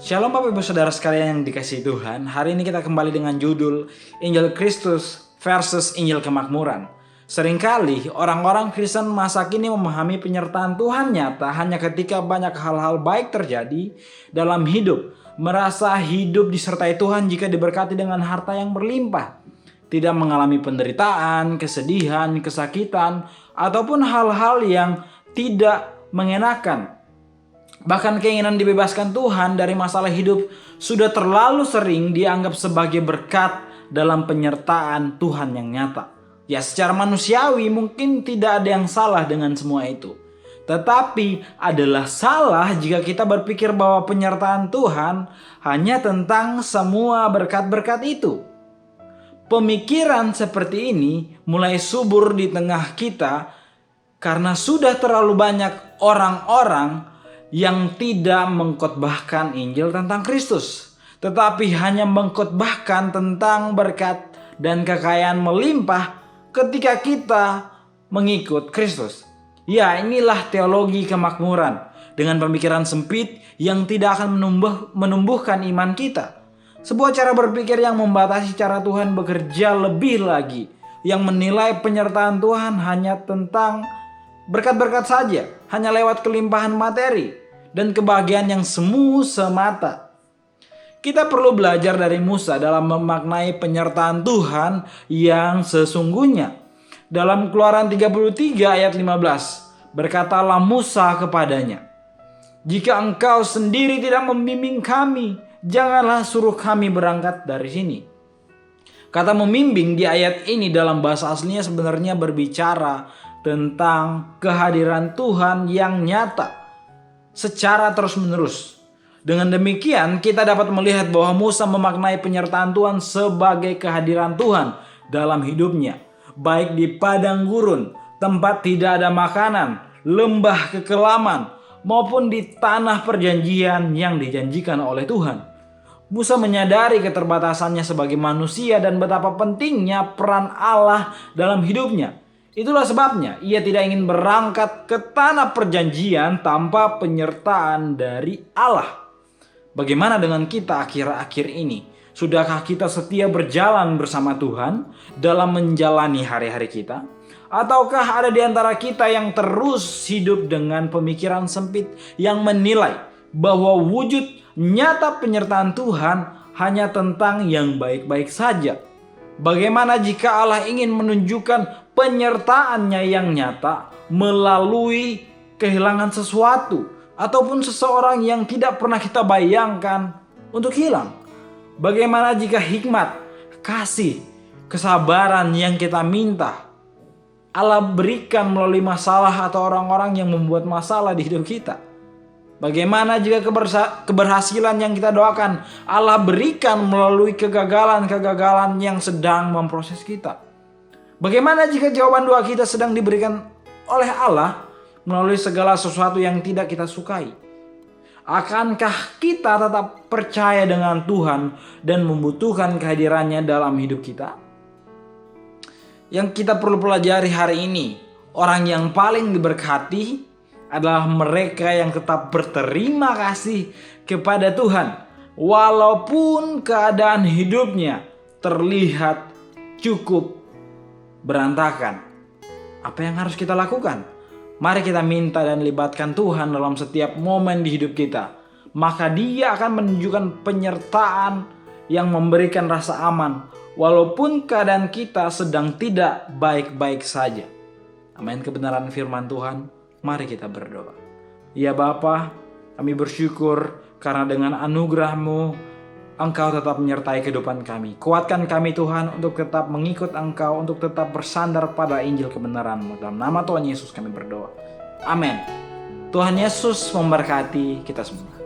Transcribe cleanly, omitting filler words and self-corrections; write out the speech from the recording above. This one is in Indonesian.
Shalom Bapak Ibu Saudara sekalian yang dikasihi Tuhan. Hari ini kita kembali dengan judul Injil Kristus versus Injil Kemakmuran. Seringkali orang-orang Kristen masa kini memahami penyertaan Tuhan nyata hanya ketika banyak hal-hal baik terjadi dalam hidup. Merasa hidup disertai Tuhan jika diberkati dengan harta yang berlimpah. Tidak mengalami penderitaan, kesedihan, kesakitan, ataupun hal-hal yang tidak mengenakan. Bahkan keinginan dibebaskan Tuhan dari masalah hidup sudah terlalu sering dianggap sebagai berkat dalam penyertaan Tuhan yang nyata. Ya, secara manusiawi mungkin tidak ada yang salah dengan semua itu. Tetapi adalah salah jika kita berpikir bahwa penyertaan Tuhan hanya tentang semua berkat-berkat itu. Pemikiran seperti ini mulai subur di tengah kita karena sudah terlalu banyak orang-orang yang tidak mengkhotbahkan Injil tentang Kristus, tetapi hanya mengkhotbahkan tentang berkat dan kekayaan melimpah ketika kita mengikut Kristus. Ya, inilah teologi kemakmuran dengan pemikiran sempit yang tidak akan menumbuhkan iman kita. Sebuah cara berpikir yang membatasi cara Tuhan bekerja lebih lagi, yang menilai penyertaan Tuhan hanya tentang berkat-berkat saja, hanya lewat kelimpahan materi dan kebahagiaan yang semu semata. Kita perlu belajar dari Musa dalam memaknai penyertaan Tuhan yang sesungguhnya. Dalam Keluaran 33 ayat 15, berkatalah Musa kepadanya, "Jika engkau sendiri tidak membimbing kami, janganlah suruh kami berangkat dari sini." Kata membimbing di ayat ini dalam bahasa aslinya sebenarnya berbicara tentang kehadiran Tuhan yang nyata secara terus-menerus. Dengan demikian kita dapat melihat bahwa Musa memaknai penyertaan Tuhan sebagai kehadiran Tuhan dalam hidupnya, baik di padang gurun, tempat tidak ada makanan, lembah kekelaman, maupun di tanah perjanjian yang dijanjikan oleh Tuhan. Musa menyadari keterbatasannya sebagai manusia dan betapa pentingnya peran Allah dalam hidupnya. Itulah sebabnya ia tidak ingin berangkat ke tanah perjanjian tanpa penyertaan dari Allah. Bagaimana dengan kita akhir-akhir ini? Sudahkah kita setia berjalan bersama Tuhan dalam menjalani hari-hari kita? Ataukah ada di antara kita yang terus hidup dengan pemikiran sempit yang menilai bahwa wujud nyata penyertaan Tuhan hanya tentang yang baik-baik saja? Bagaimana jika Allah ingin menunjukkan penyertaannya yang nyata melalui kehilangan sesuatu ataupun seseorang yang tidak pernah kita bayangkan untuk hilang? Bagaimana jika hikmat, kasih, kesabaran yang kita minta Allah berikan melalui masalah atau orang-orang yang membuat masalah di hidup kita? Bagaimana jika keberhasilan yang kita doakan Allah berikan melalui kegagalan-kegagalan yang sedang memproses kita? Bagaimana jika jawaban doa kita sedang diberikan oleh Allah melalui segala sesuatu yang tidak kita sukai? Akankah kita tetap percaya dengan Tuhan dan membutuhkan kehadirannya dalam hidup kita? Yang kita perlu pelajari hari ini, orang yang paling diberkati adalah mereka yang tetap berterima kasih kepada Tuhan walaupun keadaan hidupnya terlihat cukup berantakan. Apa yang harus kita lakukan? Mari kita minta dan libatkan Tuhan dalam setiap momen di hidup kita. Maka Dia akan menunjukkan penyertaan yang memberikan rasa aman walaupun keadaan kita sedang tidak baik-baik saja. Amin. Kebenaran firman Tuhan. Mari kita berdoa. Ya Bapa, kami bersyukur karena dengan anugerah-Mu Engkau tetap menyertai kehidupan kami. Kuatkan kami Tuhan untuk tetap mengikut Engkau, untuk tetap bersandar pada Injil kebenaran-Mu. Dalam nama Tuhan Yesus kami berdoa. Amin. Tuhan Yesus memberkati kita semua.